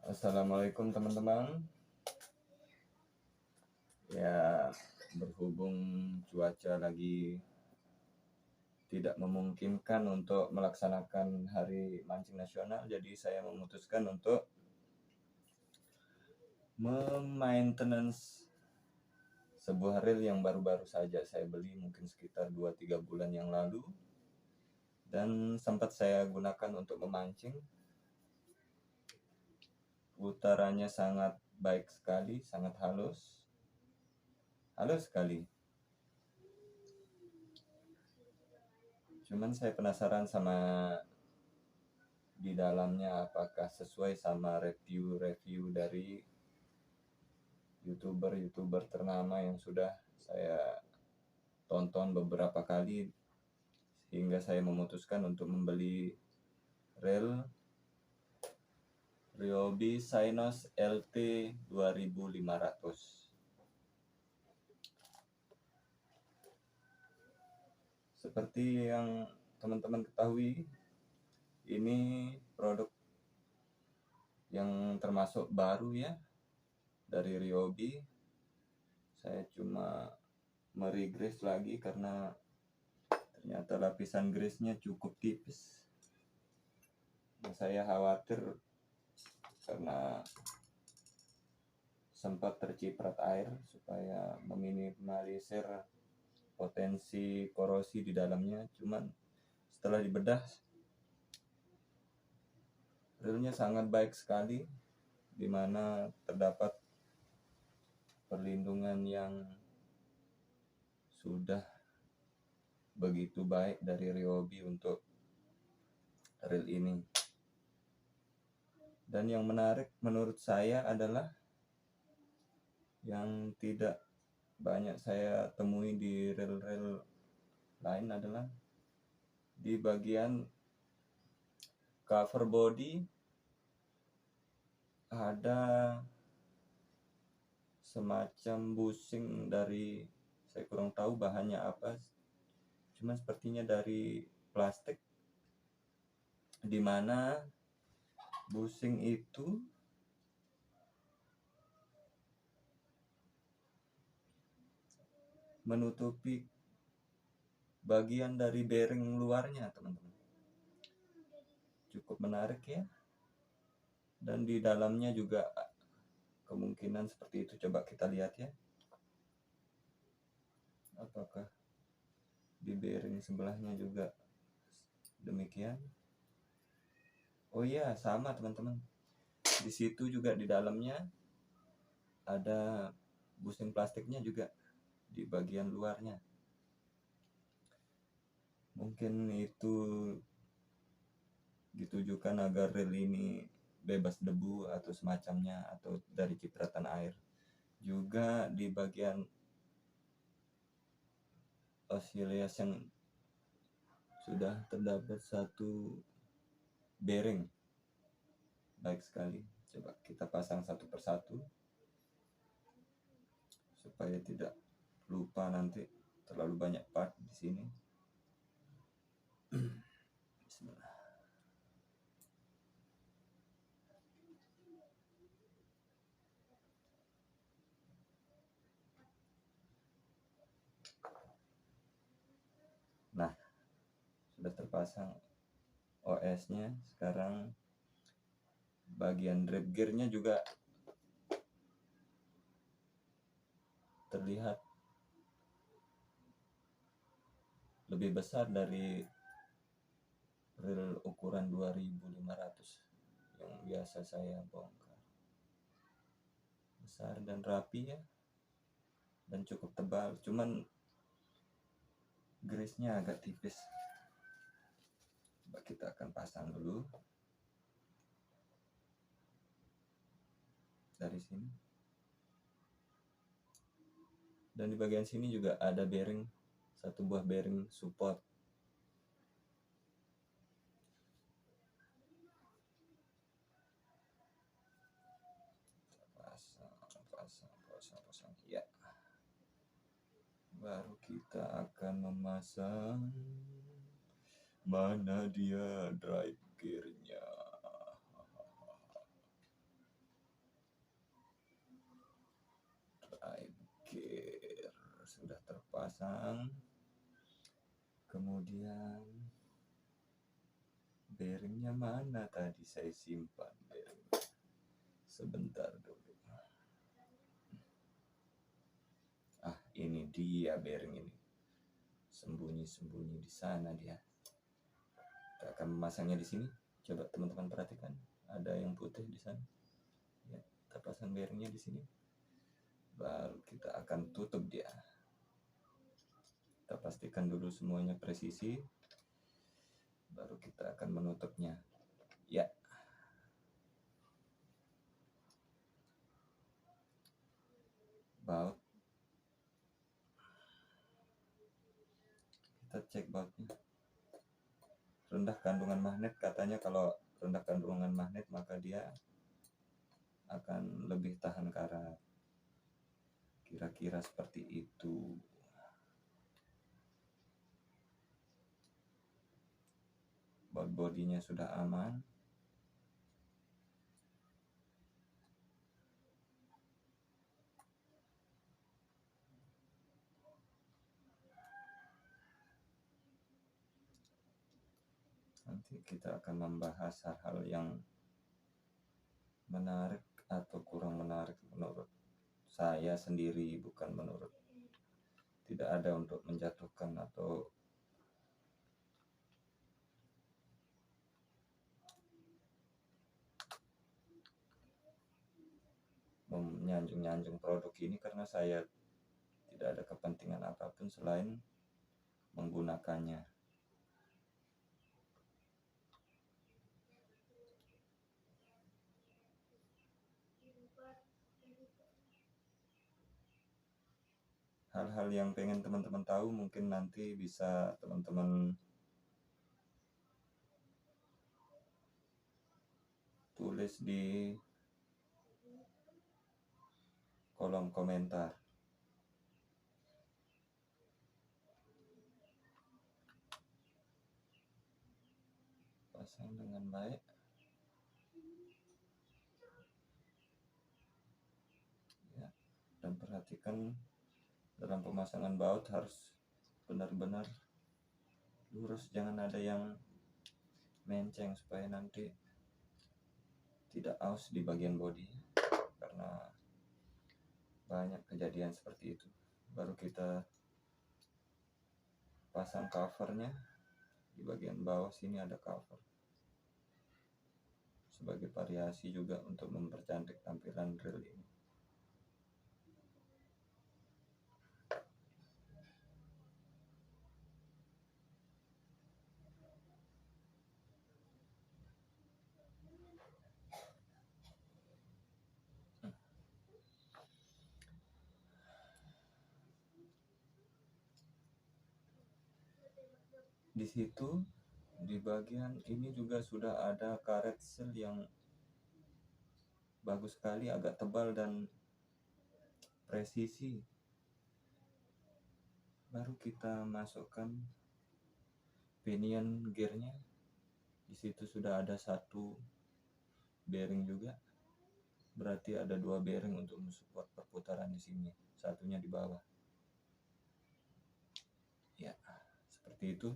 Assalamualaikum teman-teman. Ya, berhubung cuaca lagi tidak memungkinkan untuk melaksanakan hari mancing nasional, jadi saya memutuskan untuk memaintenance sebuah reel yang baru-baru saja saya beli, mungkin sekitar 2-3 bulan yang lalu, dan sempat saya gunakan untuk memancing. Putarannya sangat baik sekali, sangat halus sekali. Cuman saya penasaran sama di dalamnya apakah sesuai sama review dari youtuber ternama yang sudah saya tonton beberapa kali, sehingga saya memutuskan untuk membeli reel Ryobi Synos LT 2500. Seperti yang teman-teman ketahui, ini produk yang termasuk baru ya dari Ryobi. Saya cuma meregrease lagi karena ternyata lapisan grease-nya cukup tipis. Nah, saya khawatir karena sempat terciprat air, supaya meminimalisir potensi korosi di dalamnya. Cuman setelah dibedah, reelnya sangat baik sekali, dimana terdapat perlindungan yang sudah begitu baik dari Ryobi untuk reel ini. Dan yang menarik menurut saya adalah yang tidak banyak saya temui di reel-reel lain adalah di bagian cover body ada semacam bushing dari, saya kurang tahu bahannya apa, cuman sepertinya dari plastik, dimana bushing itu menutupi bagian dari bearing luarnya, teman-teman. Cukup menarik ya. Dan di dalamnya juga kemungkinan seperti itu. Coba kita lihat ya, apakah di bearing sebelahnya juga demikian. Oh iya, sama teman-teman. Di situ juga di dalamnya ada bushing plastiknya juga di bagian luarnya. Mungkin itu ditujukan agar reel ini bebas debu atau semacamnya, atau dari cipratan air. Juga di bagian oscillation sudah terdapat satu bearing. Baik sekali. Coba kita pasang satu persatu supaya tidak lupa nanti, terlalu banyak part di sini. Bismillah. Nah, sudah terpasang OS-nya. Sekarang bagian drip gear-nya juga terlihat lebih besar dari reel ukuran 2500 yang biasa saya bongkar. Besar dan rapi ya, dan cukup tebal. Cuman grease-nya agak tipis. Coba kita akan pasang dulu dari sini. Dan di bagian sini juga ada bearing, satu buah bearing support. Pasang. Ya. Baru kita akan memasang. Mana dia drive gear-nya? pasang. Kemudian bearingnya mana tadi, saya simpan bearing sebentar dulu. Ini dia bearing ini, sembunyi di sana dia. Kita akan memasangnya di sini. Coba teman-teman perhatikan, ada yang putih di sana ya. Kita pasang bearingnya di sini, baru kita akan tutup dia. Kita pastikan dulu semuanya presisi, baru kita akan menutupnya ya. Baut, kita cek bautnya. Rendah kandungan magnet, katanya kalau rendah kandungan magnet maka dia akan lebih tahan karat, kira-kira seperti itu. Baut bodinya sudah aman. Nanti kita akan membahas hal-hal yang menarik atau kurang menarik menurut saya sendiri, bukan menurut, tidak ada untuk menjatuhkan atau menyanjung-nyanjung produk ini, karena saya tidak ada kepentingan apapun selain menggunakannya. Hal-hal yang pengen teman-teman tahu mungkin nanti bisa teman-teman tulis di kolom komentar. Pasang dengan baik ya, dan perhatikan dalam pemasangan baut harus benar-benar lurus, jangan ada yang menceng, supaya nanti tidak aus di bagian bodi, karena banyak kejadian seperti itu. Baru kita pasang covernya di bagian bawah sini, ada cover sebagai variasi juga untuk mempercantik tampilan drill ini. Di situ di bagian ini juga sudah ada karet sel yang bagus sekali, agak tebal dan presisi. Baru kita masukkan pinion gearnya. Di situ sudah ada satu bearing juga, berarti ada 2 bearing untuk mensupport perputaran di sini, satunya di bawah ya, seperti itu.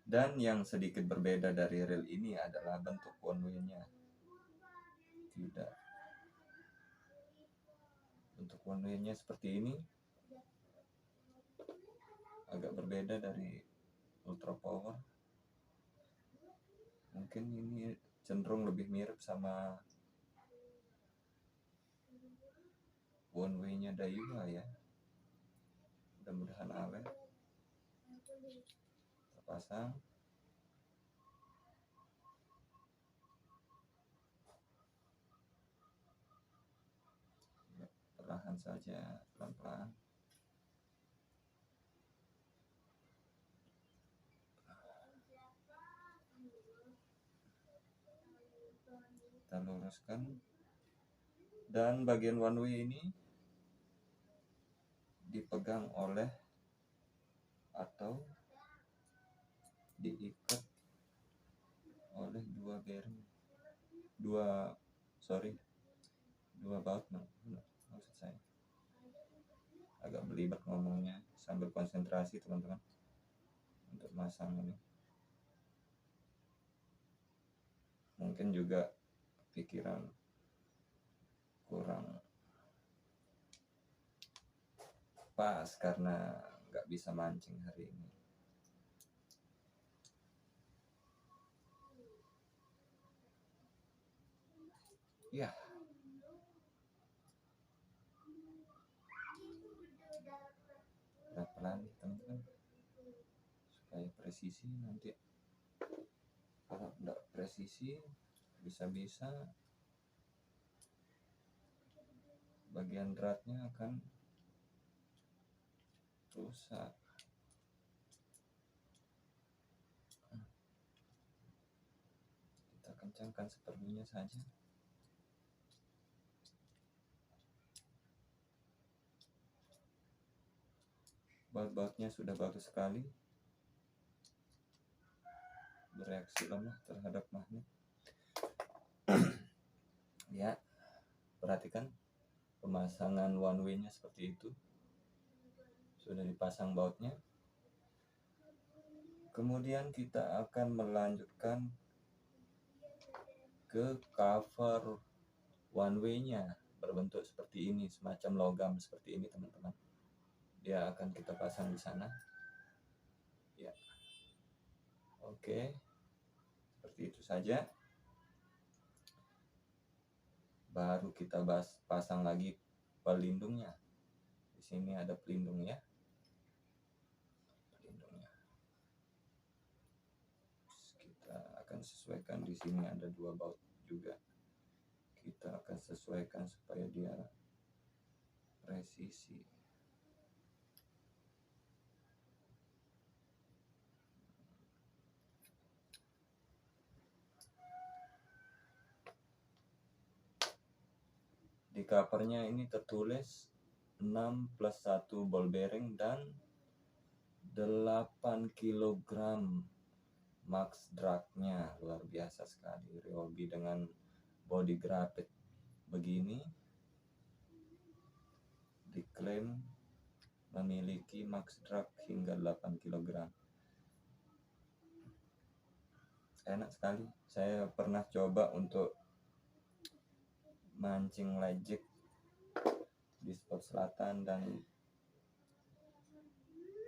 Dan yang sedikit berbeda dari reel ini adalah bentuk one way-nya. Tidak, bentuk one way-nya seperti ini, agak berbeda dari Ultra Power. Mungkin ini cenderung lebih mirip sama one way-nya Daiwa ya. Mudah-mudahan awet. Kita pasang. Perlahan saja, pelan-pelan. Kita luruskan. Dan bagian one way ini dipegang oleh atau diikat oleh 2 bearing, 2 baut maksud saya. agak belibet ngomongnya sambil konsentrasi teman-teman untuk masang ini. Mungkin juga pikiran kurang pas karena nggak bisa mancing hari ini. Ya, pelan-pelan teman-teman supaya presisi. Nanti kalau nggak presisi bisa-bisa bagian dratnya akan rusak. Kita kencangkan seperlunya saja. Baut-bautnya sudah bagus sekali, bereaksi lemah terhadap magnet. Ya, perhatikan pemasangan one way-nya seperti itu. Sudah dipasang bautnya. Kemudian kita akan melanjutkan ke cover one way-nya, berbentuk seperti ini, semacam logam seperti ini teman-teman. Dia akan kita pasang di sana. Ya, oke, seperti itu saja. Baru kita pasang lagi pelindungnya. Di sini ada pelindung ya, pelindungnya. Kita akan sesuaikan. Di sini ada 2 baut juga. Kita akan sesuaikan supaya dia presisi. Di covernya ini tertulis 6+1 ball bearing dan 8 kg max drag-nya. Luar biasa sekali. Ryobi dengan body graphic begini diklaim memiliki max drag hingga 8 kg. Enak sekali. Saya pernah coba untuk mancing lejek di spot selatan dan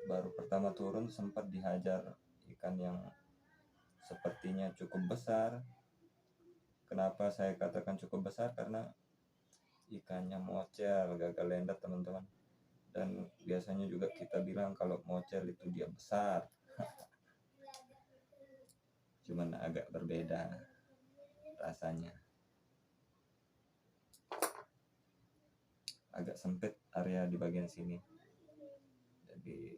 baru pertama turun sempat dihajar ikan yang sepertinya cukup besar. Kenapa saya katakan cukup besar? Karena ikannya mocel, gagal lendat teman-teman. Dan biasanya juga kita bilang kalau mocel itu dia besar. Cuman agak berbeda rasanya. Agak sempit area di bagian sini. Jadi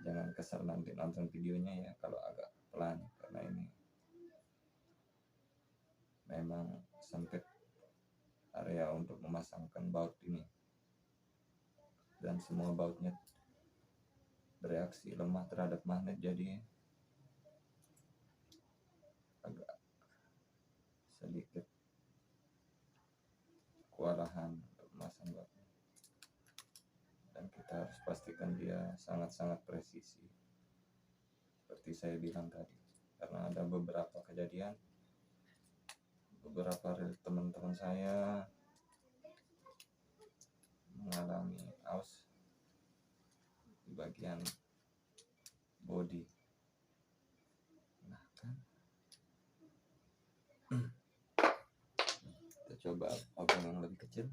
jangan kesal nanti nonton videonya ya kalau agak pelan, karena ini memang sempit area untuk memasangkan baut ini. Dan semua bautnya bereaksi lemah terhadap magnet, jadi agak sedikit kewalahan untuk memasang bautnya. Dan kita harus pastikan dia sangat-sangat presisi seperti saya bilang tadi, karena ada beberapa kejadian, beberapa teman-teman saya mengalami aus di bagian body. Nah kan, kita coba obeng yang lebih kecil.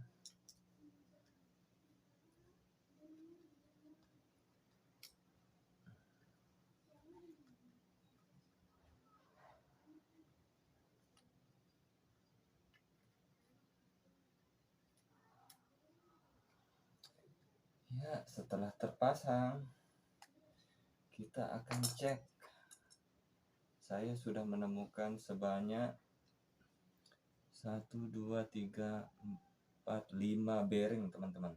Ya, setelah terpasang kita akan cek. Saya sudah menemukan sebanyak 1, 2, 3, 4, 5 bearing teman-teman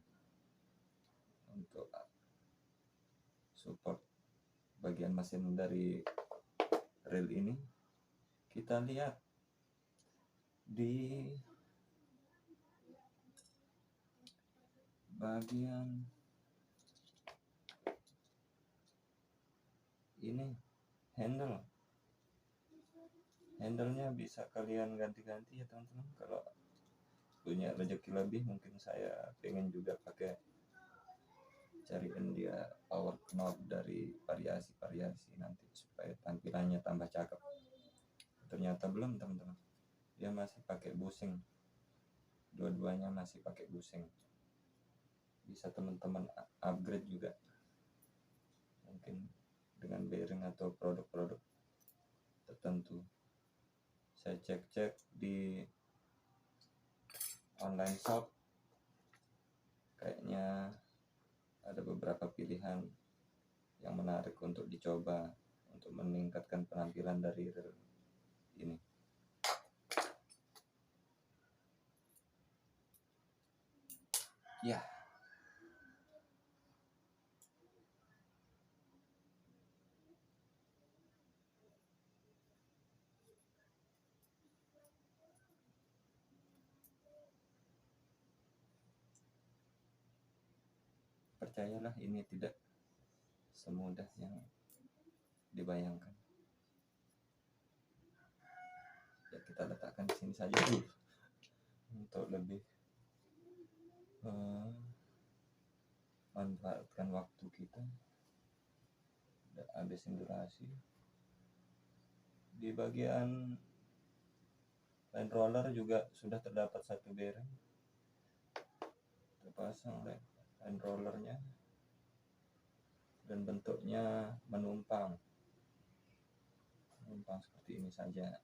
untuk support bagian mesin dari reel ini. Kita lihat di bagian ini handle-nya bisa kalian ganti-ganti ya teman-teman. Kalau punya rezeki lebih, mungkin saya pengen juga pakai, cariin dia power knob dari variasi nanti supaya tampilannya tambah cakep. Ternyata belum teman-teman, dia masih pakai busing, dua-duanya masih pakai busing. Bisa teman-teman upgrade juga mungkin dengan bearing atau produk-produk tertentu. Saya cek-cek di online shop, kayaknya ada beberapa pilihan yang menarik untuk dicoba untuk meningkatkan penampilan dari reel ini. Ya, percayalah ini tidak semudah yang dibayangkan. Ya, kita letakkan di sini saja dulu untuk lebih manfaatkan waktu kita. Udah habisin durasi. Di bagian line roller juga sudah terdapat satu bearing, terpasang line rollernya, dan bentuknya menumpang seperti ini saja.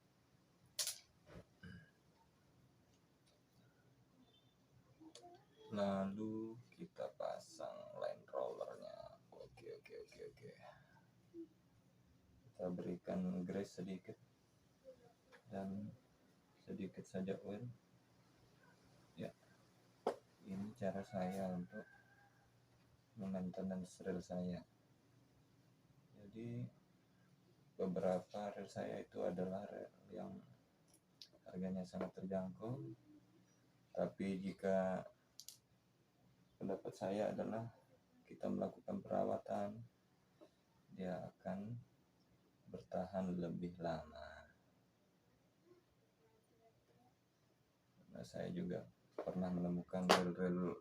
Lalu kita pasang line rollernya. Oke. Kita berikan grease sedikit dan sedikit saja oil. Ya, ini cara saya untuk maintenance reel saya. Jadi beberapa reel saya itu adalah reel yang harganya sangat terjangkau, tapi jika pendapat saya adalah kita melakukan perawatan, dia akan bertahan lebih lama. Nah, saya juga pernah menemukan reel-reel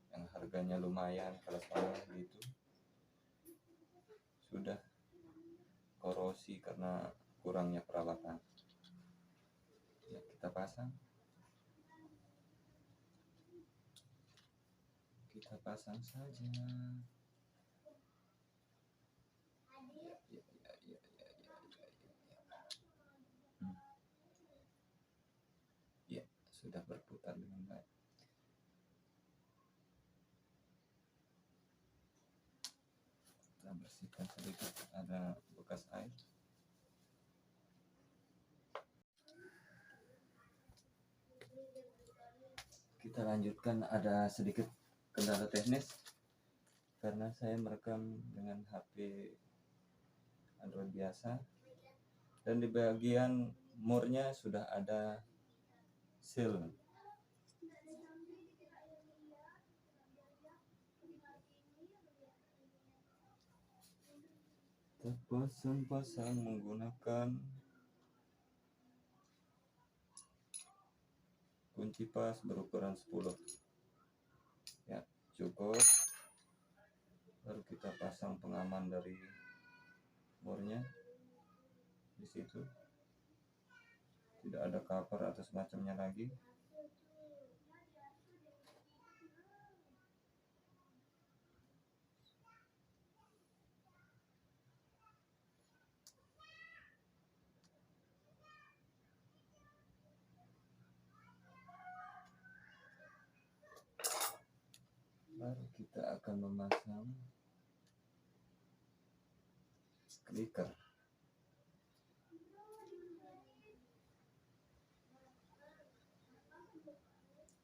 yang harganya lumayan, kelas bawah gitu, sudah korosi karena kurangnya perawatan. Ya, kita pasang saja. Ya, sudah berputar dengan baik. Kita bersihkan sedikit, ada bekas air. Kita lanjutkan, ada sedikit kendala teknis karena saya merekam dengan HP Android biasa, dan di bagian murnya sudah ada seal. Terpasang menggunakan kunci pas berukuran 10. Ya, cukup. Baru kita pasang pengaman dari murnya di situ. Tidak ada cover atau semacamnya lagi. Baru kita akan memasang clicker.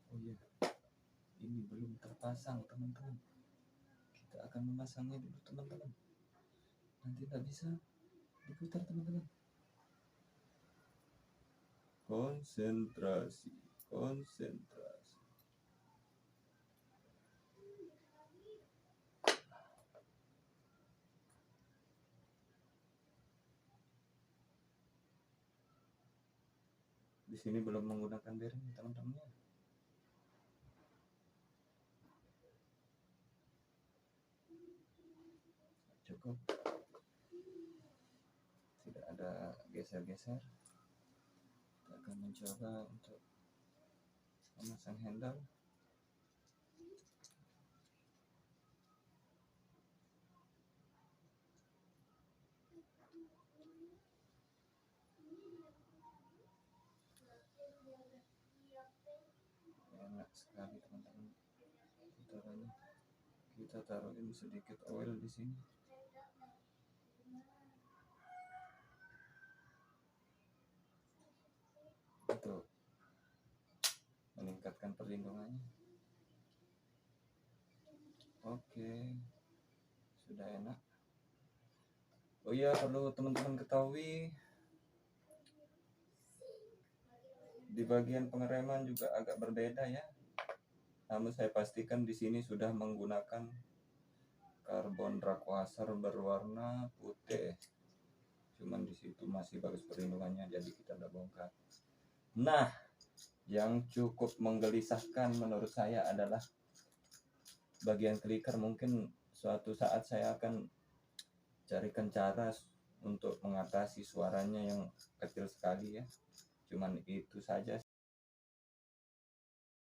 Oh iya, ini belum terpasang teman-teman. Kita akan memasangnya dulu teman-teman. Nanti tak bisa diputar teman-teman. Konsentrasi. Di sini belum menggunakan bearing teman-teman ya. Cukup, tidak ada geser-geser. Kita akan mencoba untuk memasang handle. Enak sekali teman-teman putarannya. Kita taruhin sedikit oil di sini. Untuk meningkatkan perlindungannya. Oke, sudah enak. Oh iya, perlu teman-teman ketahui, di bagian pengereman juga agak berbeda ya. Namun saya pastikan di sini sudah menggunakan karbon rak washer berwarna putih. Cuman di situ masih bagus perlindungannya, jadi kita udah bongkar. Nah, yang cukup menggelisahkan menurut saya adalah bagian clicker. Mungkin suatu saat saya akan carikan cara untuk mengatasi suaranya yang kecil sekali ya. Cuman itu saja